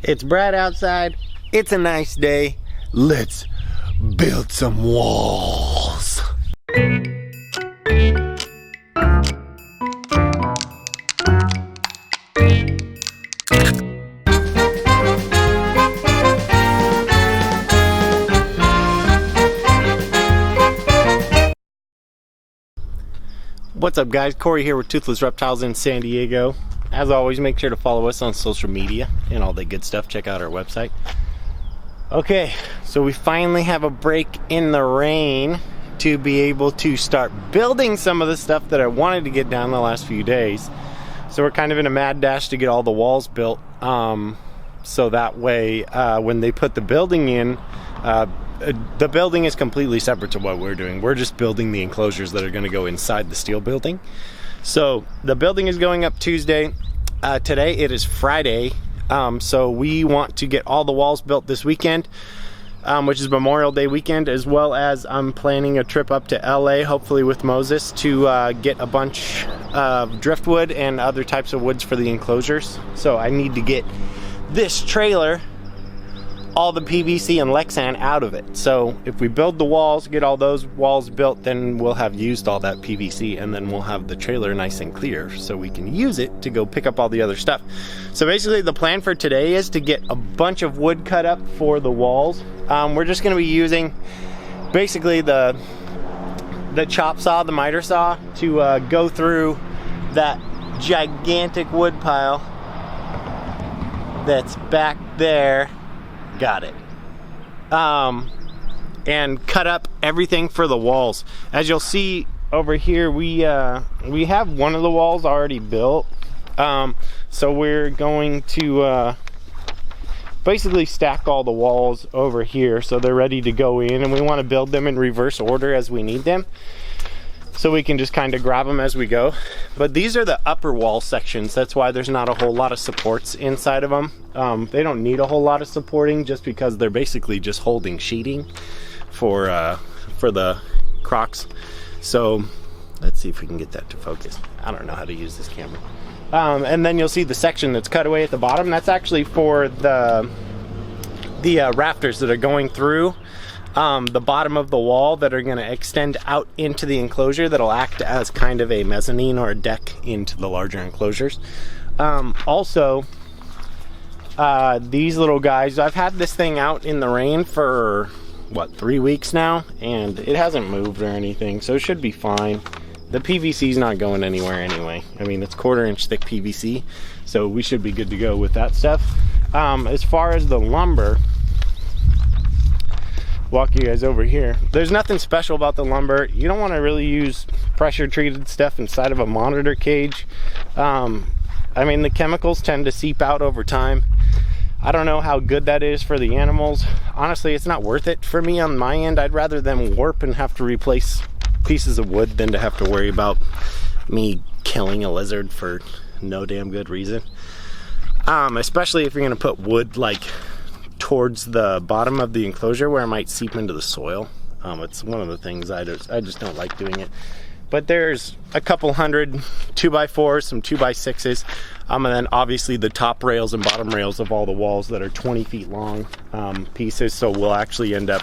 It's bright outside. It's a nice day. Let's build some walls. What's up, guys? Corey here with Toothless Reptiles in San Diego. As always, make sure to follow us on social media and all that good stuff. Check out our website. Okay, so we finally have a break in the rain to be able to start building some of the stuff that I wanted to get done the last few days. So we're kind of in a mad dash to get all the walls built. So that way, when they put the building in, the building is completely separate to what we're doing. We're just building the enclosures that are going to go inside the steel building. So the building is going up Tuesday. Today it is Friday. So we want to get all the walls built this weekend, which is Memorial Day weekend, as well as I'm planning a trip up to LA, hopefully with Moses, to get a bunch of driftwood and other types of woods for the enclosures. So I need to get this trailer, all the PVC and Lexan out of it. So if we build the walls, get all those walls built, then we'll have used all that PVC, and then we'll have the trailer nice and clear so we can use it to go pick up all the other stuff. So basically the plan for today is to get a bunch of wood cut up for the walls. We're just going to be using basically the chop saw, the miter saw, to go through that gigantic wood pile that's back there. Got it. And cut up everything for the walls. As you'll see over here, we have one of the walls already built. So we're going to basically stack all the walls over here so they're ready to go in, and we want to build them in reverse order as we need them, so we can just kind of grab them as we go. But these are the upper wall sections. That's why there's not a whole lot of supports inside of them. They don't need a whole lot of supporting just because they're basically just holding sheeting for the Crocs. So let's see if we can get that to focus. I don't know how to use this camera. And then you'll see the section that's cut away at the bottom. That's actually for the rafters that are going through the bottom of the wall that are going to extend out into the enclosure, that'll act as kind of a mezzanine or a deck into the larger enclosures. Also, these little guys, I've had this thing out in the rain for what, 3 weeks now, and it hasn't moved or anything, so it should be fine. The PVC is not going anywhere anyway. I mean, it's 1/4 inch thick PVC, so we should be good to go with that stuff. As far as the lumber, walk you guys over here. There's nothing special about the lumber. You don't want to really use pressure treated stuff inside of a monitor cage. I mean, the chemicals tend to seep out over time. I don't know how good that is for the animals. Honestly, it's not worth it for me on my end. I'd rather them warp and have to replace pieces of wood than to have to worry about me killing a lizard for no damn good reason. Especially if you're going to put wood like towards the bottom of the enclosure where it might seep into the soil. It's one of the things I just don't like doing it. But there's a couple hundred 2x4s, some 2x6s, and then obviously the top rails and bottom rails of all the walls that are 20 feet long pieces. So we'll actually end up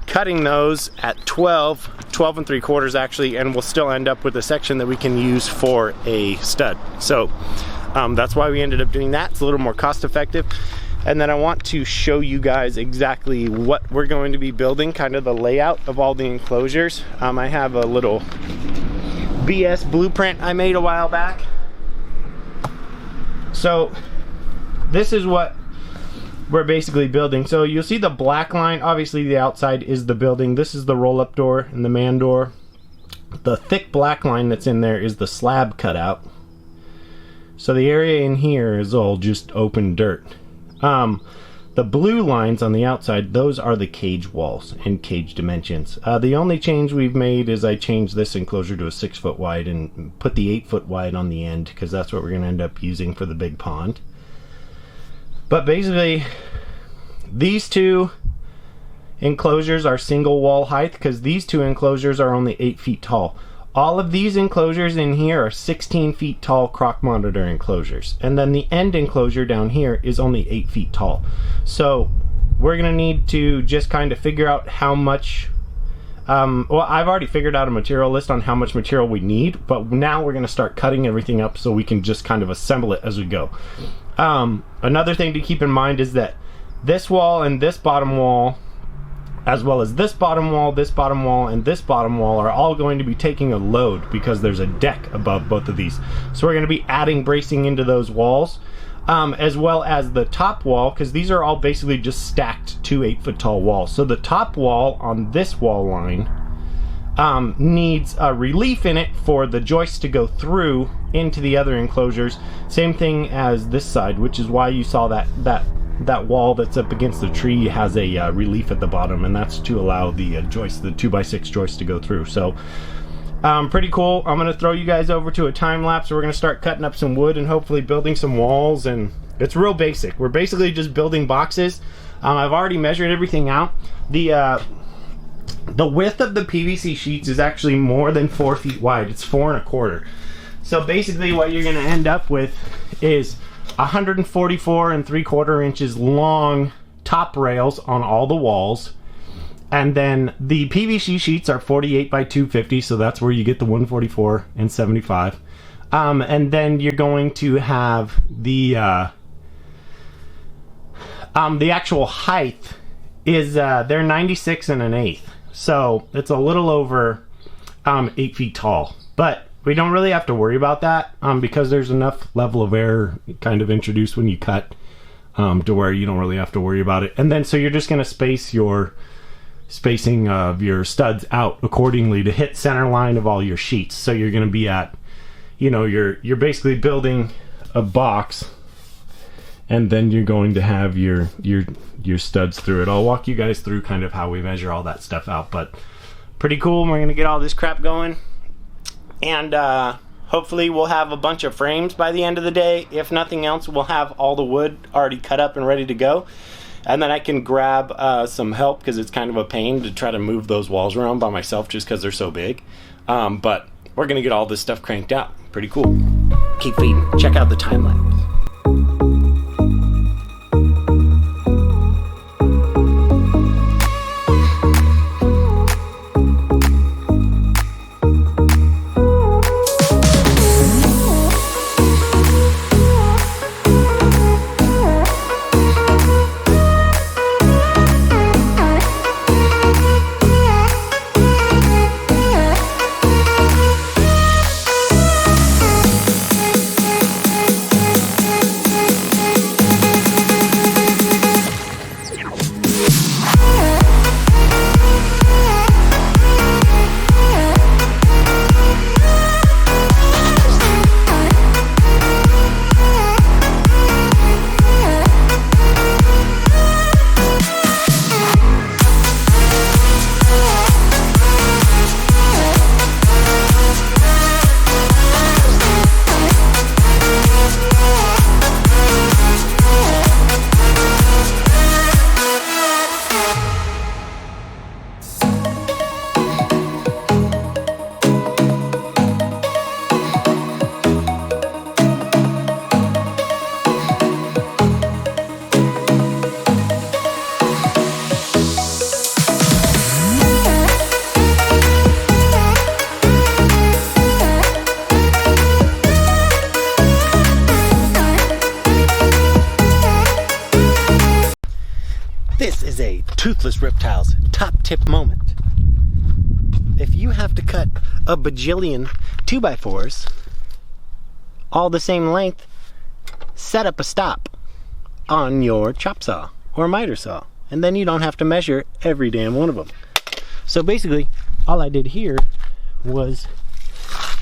cutting those at 12 3/4 actually, and we'll still end up with a section that we can use for a stud. So that's why we ended up doing that. It's a little more cost effective. And then I want to show you guys exactly what we're going to be building, kind of the layout of all the enclosures. I have a little BS blueprint I made a while back. So this is what we're basically building. So you'll see the black line. Obviously the outside is the building. This is the roll-up door and the man door. The thick black line that's in there is the slab cutout. So the area in here is all just open dirt. The blue lines on the outside, those are the cage walls and cage dimensions. The only change we've made is I changed this enclosure to a 6 foot wide and put the 8 foot wide on the end, because that's what we're going to end up using for the big pond. But basically, these two enclosures are single wall height, because these two enclosures are only 8 feet tall. all of these enclosures in here are 16 feet tall croc monitor enclosures, and then the end enclosure down here is only 8 feet tall. So we're gonna need to just kind of figure out how much, well, I've already figured out a material list on how much material we need, but now we're gonna start cutting everything up so we can just kind of assemble it as we go. Another thing to keep in mind is that this wall and this bottom wall, as well as this bottom wall, this bottom wall, and this bottom wall, are all going to be taking a load because there's a deck above both of these. So we're going to be adding bracing into those walls, as well as the top wall, because these are all basically just stacked 2 8-foot tall walls. So the top wall on this wall line needs a relief in it for the joist to go through into the other enclosures. Same thing as this side, which is why you saw that wall that's up against the tree has a relief at the bottom, and that's to allow the joist, the 2x6 joist, to go through. So pretty cool. I'm gonna throw you guys over to a time lapse. We're gonna start cutting up some wood and hopefully building some walls, and it's real basic. We're basically just building boxes. I've already measured everything out. The width of the PVC sheets is actually more than 4 feet wide. It's 4 1/4. So basically what you're gonna end up with is 144 3/4 inches long top rails on all the walls, and then the PVC sheets are 48 by 250, so that's where you get the 144 and 75. And then you're going to have the actual height is they're 96 1/8, so it's a little over 8 feet tall, but we don't really have to worry about that because there's enough level of air kind of introduced when you cut to where you don't really have to worry about it. And then so you're just going to space your spacing of your studs out accordingly to hit center line of all your sheets. So you're going to be at, you know, you're basically building a box, and then you're going to have your studs through it. I'll walk you guys through kind of how we measure all that stuff out, but pretty cool. We're going to get all this crap going. And hopefully we'll have a bunch of frames by the end of the day. If nothing else, we'll have all the wood already cut up and ready to go. And then I can grab some help, because it's kind of a pain to try to move those walls around by myself just because they're so big. But we're going to get all this stuff cranked out. Pretty cool. Keep feeding. Check out the timeline. This is a Toothless Reptiles top tip moment. If you have to cut a bajillion 2x4s all the same length, set up a stop on your chop saw or miter saw, and then you don't have to measure every damn one of them. So basically all I did here was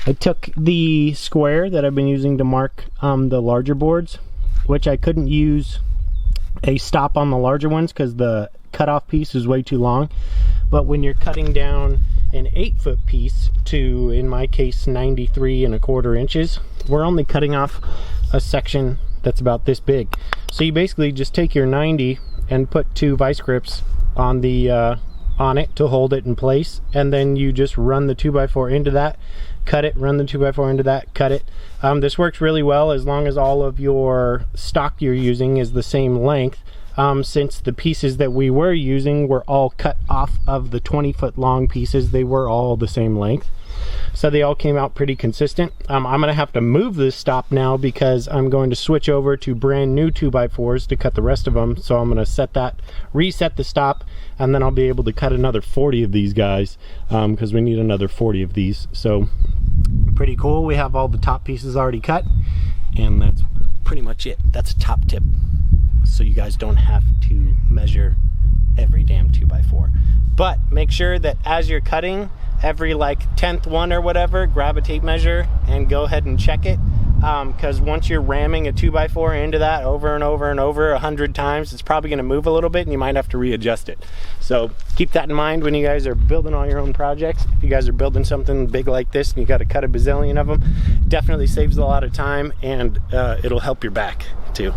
I took the square that I've been using to mark the larger boards, which I couldn't use a stop on the larger ones because the cutoff piece is way too long. But when you're cutting down an 8-foot piece to, in my case, 93 1/4 inches, we're only cutting off a section that's about this big. So you basically just take your 90 and put 2 vice grips on the on it to hold it in place, and then you just run the 2x4 into that, cut it, run the 2x4 into that, cut it. This works really well as long as all of your stock you're using is the same length. Since the pieces that we were using were all cut off of the 20-foot long pieces, they were all the same length. So they all came out pretty consistent. I'm going to have to move this stop now because I'm going to switch over to brand new 2x4s to cut the rest of them. So I'm going to reset the stop, and then I'll be able to cut another 40 of these guys because we need another 40 of these. So pretty cool. We have all the top pieces already cut, and that's pretty much it. That's a top tip, so you guys don't have to measure every damn 2x4. But make sure that as you're cutting, every like 10th one or whatever, grab a tape measure and go ahead and check it, because once you're ramming a 2x4 into that over and over and over 100 times, it's probably going to move a little bit and you might have to readjust it. So keep that in mind when you guys are building all your own projects. If you guys are building something big like this and you got to cut a bazillion of them, definitely saves a lot of time, and it'll help your back too.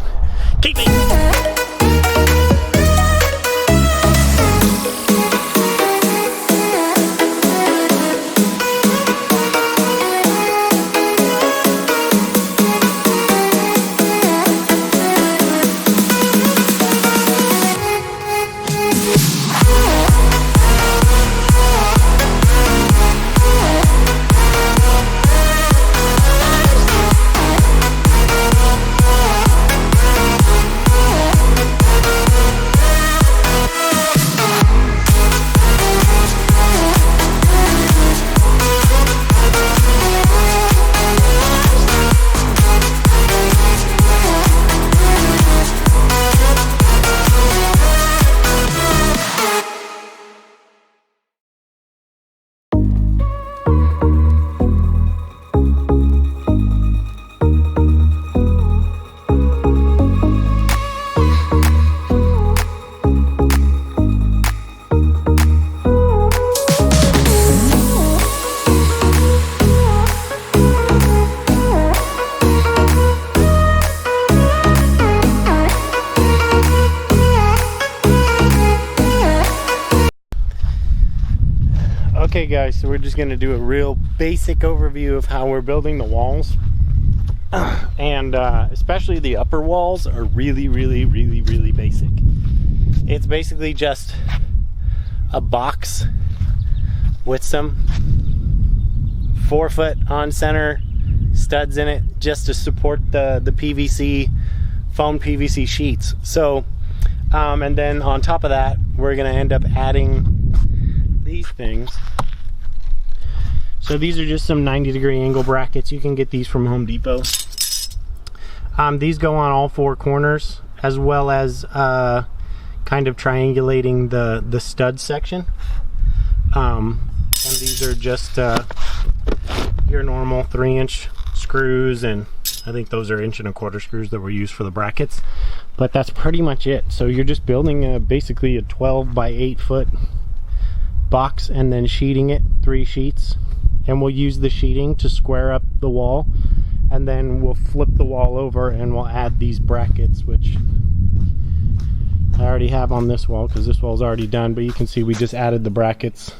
Keep it! Okay guys, so we're just going to do a real basic overview of how we're building the walls. And especially the upper walls are really basic. It's basically just a box with some 4-foot on center studs in it just to support the PVC, foam PVC sheets. So and then on top of that, we're going to end up adding these things. So these are just some 90-degree angle brackets. You can get these from Home Depot. These go on all 4 corners, as well as kind of triangulating the stud section. And these are just your normal 3-inch screws, and I think those are 1.25-inch screws that were used for the brackets. But that's pretty much it. So you're just building basically a 12 by 8 foot box and then sheeting it 3 sheets. And we'll use the sheeting to square up the wall, and then we'll flip the wall over and we'll add these brackets, which I already have on this wall because this wall's already done, but you can see we just added the brackets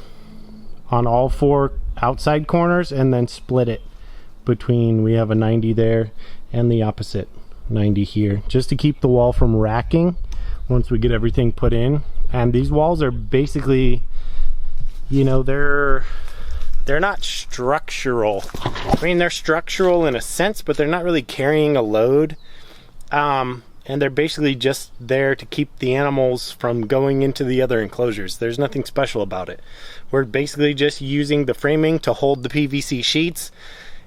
on all 4 outside corners and then split it between, we have a 90 there and the opposite 90 here, just to keep the wall from racking once we get everything put in. And these walls are basically, you know, they're not structural. I mean, they're structural in a sense, but they're not really carrying a load. And they're basically just there to keep the animals from going into the other enclosures. There's nothing special about it. We're basically just using the framing to hold the PVC sheets,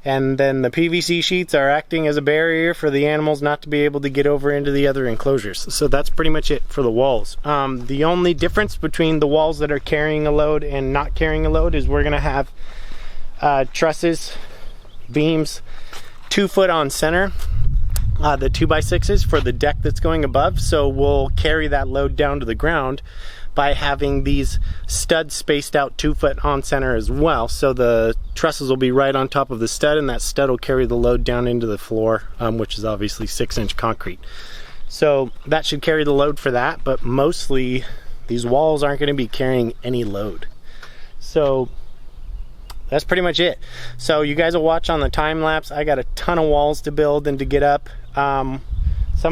and then the PVC sheets are acting as a barrier for the animals not to be able to get over into the other enclosures. So that's pretty much it for the walls. The only difference between the walls that are carrying a load and not carrying a load is we're going to have trusses, beams, 2 foot on center, the 2x6s for the deck that's going above. So we'll carry that load down to the ground by having these studs spaced out 2 foot on center as well. So the trusses will be right on top of the stud, and that stud will carry the load down into the floor, which is obviously 6-inch concrete. So that should carry the load for that, but mostly These walls aren't going to be carrying any load. So that's pretty much it. So you guys will watch on the time lapse. I got a ton of walls to build and to get up. Some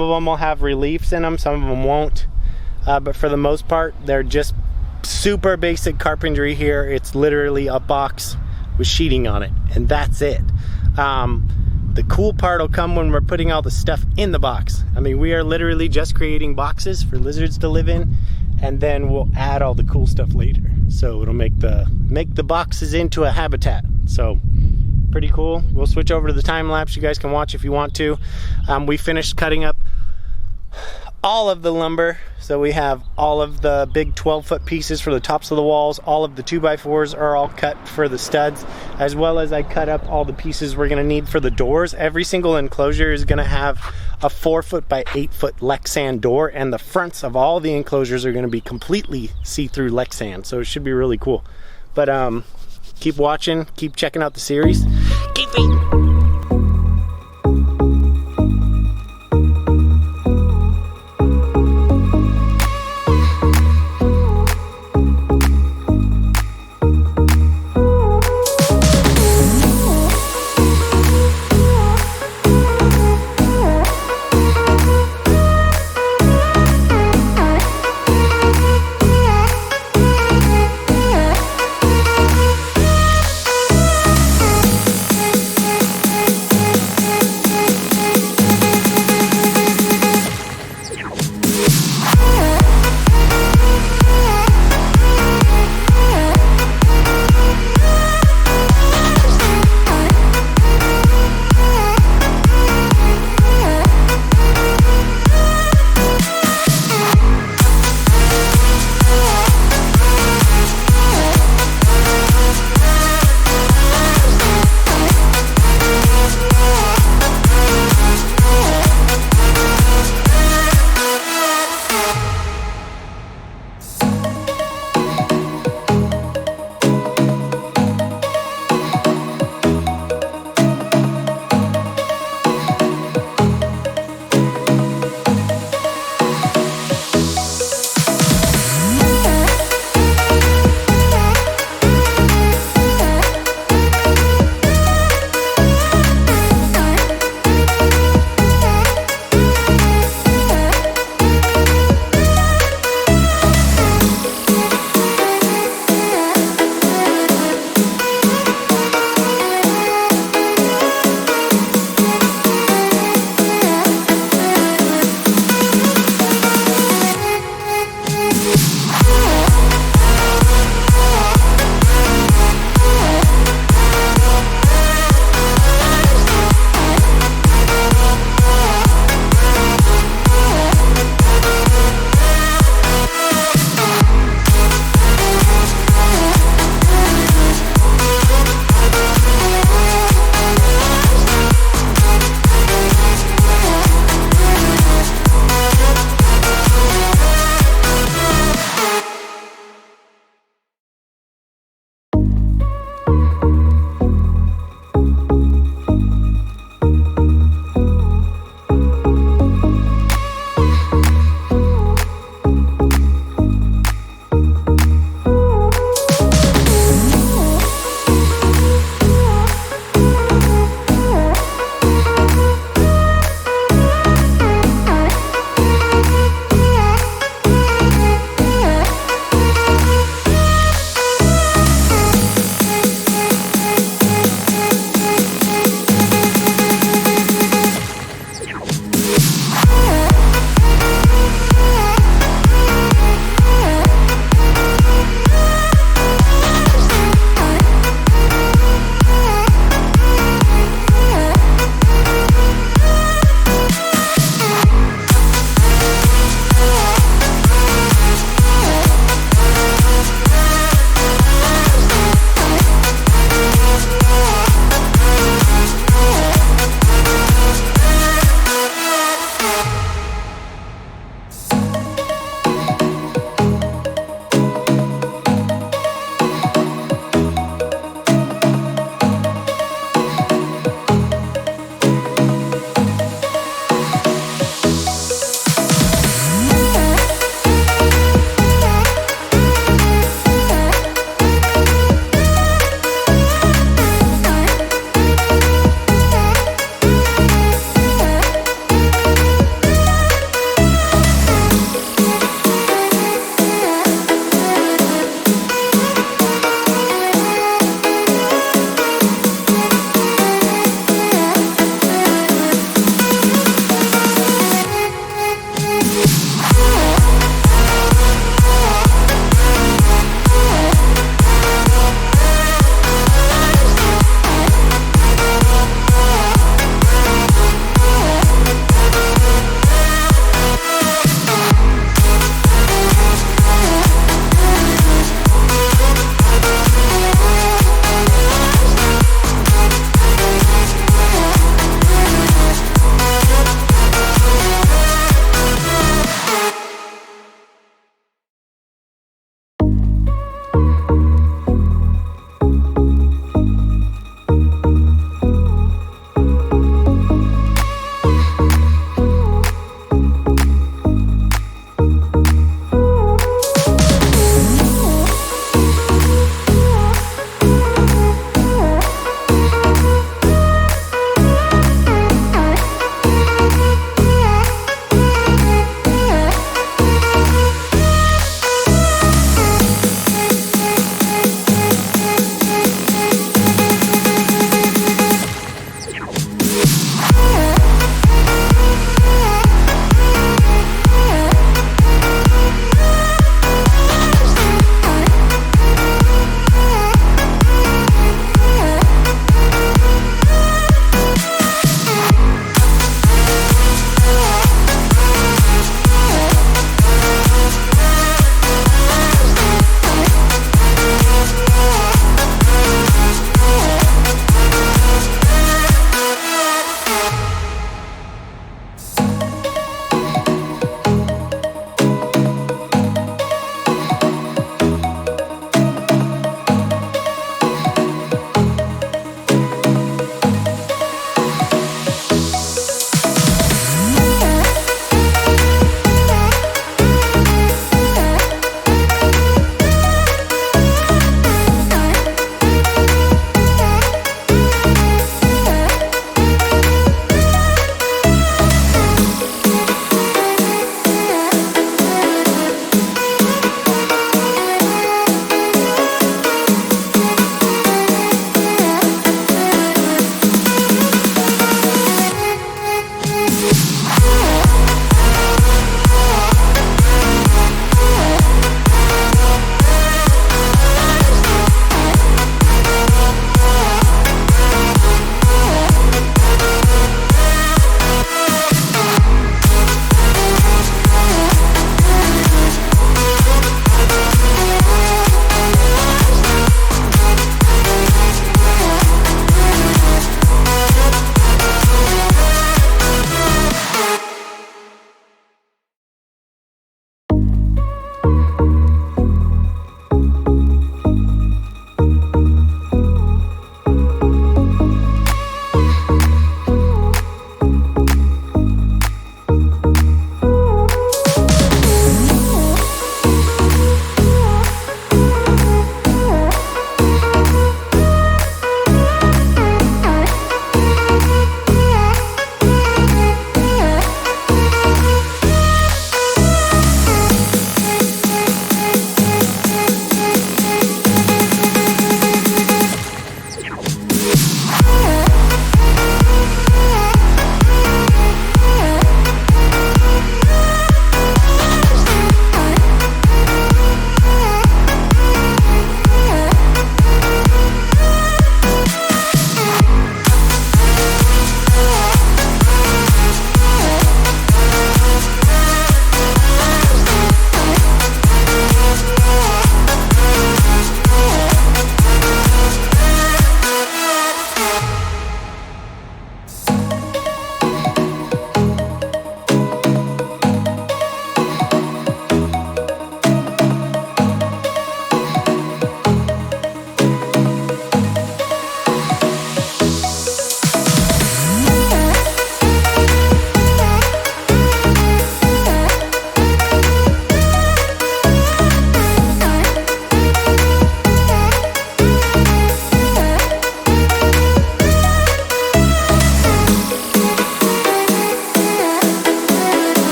of them will have reliefs in them, some of them won't. But for the most part, they're just super basic carpentry here. It's literally a box with sheeting on it, and that's it. The cool part will come when we're putting all the stuff in the box. I mean, we are literally just creating boxes for lizards to live in, and then we'll add all the cool stuff later. So it'll make the boxes into a habitat. So pretty cool. We'll switch over to the time lapse. You guys can watch if you want to. We finished cutting up all of the lumber. So we have all of the big 12-foot pieces for the tops of the walls. All of the 2x4s are all cut for the studs, as well as I cut up all the pieces we're gonna need for the doors. Every single enclosure is gonna have a 4-foot by 8-foot Lexan door, and the fronts of all the enclosures are gonna be completely see-through Lexan. So it should be really cool. But keep watching, keep checking out the series. Keep eating.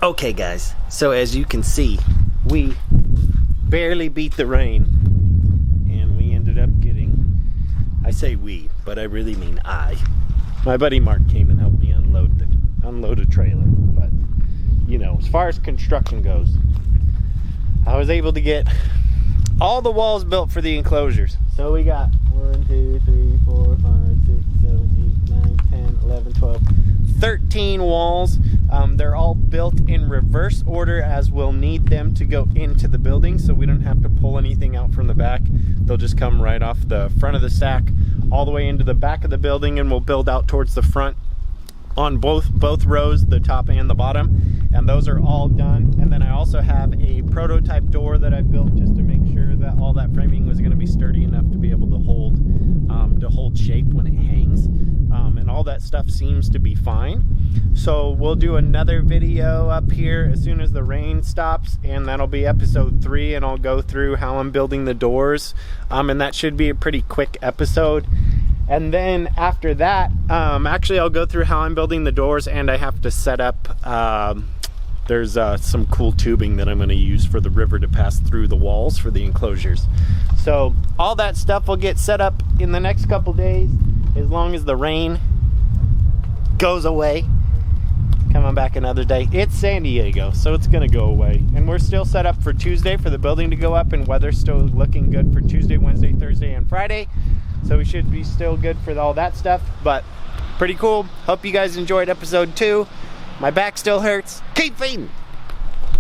Okay guys, so as you can see, we barely beat the rain, and we ended up getting, I say we, but I really mean I. My buddy Mark came and helped me unload a trailer, but you know, as far as construction goes, I was able to get all the walls built for the enclosures. So we got 1, 2, 3, 4, 5, 6, 7, 8, 9, 10, 11, 12, 13 walls. They're all built in reverse order as we'll need them to go into the building, so we don't have to pull anything out from the back. They'll just come right off the front of the stack all the way into the back of the building, and we'll build out towards the front on both rows, the top and the bottom, and those are all done. And then I also have a prototype door that I built just to make sure that all that framing was going to be sturdy enough to be able to hold shape when it hangs, and all that stuff seems to be fine. So we'll do another video up here as soon as the rain stops, and that'll be episode 3, and I'll go through how I'm building the doors, and that should be a pretty quick episode. And then after that, actually I'll go through how I'm building the doors, and I have to set up, there's some cool tubing that I'm going to use for the river to pass through the walls for the enclosures. So all that stuff will get set up in the next couple days, as long as the rain goes away. Coming back another day. It's San Diego, so it's going to go away. And we're still set up for Tuesday for the building to go up, and weather's still looking good for Tuesday, Wednesday, Thursday, and Friday. So we should be still good for all that stuff, but pretty cool. Hope you guys enjoyed episode 2. My back still hurts. Keep feeding.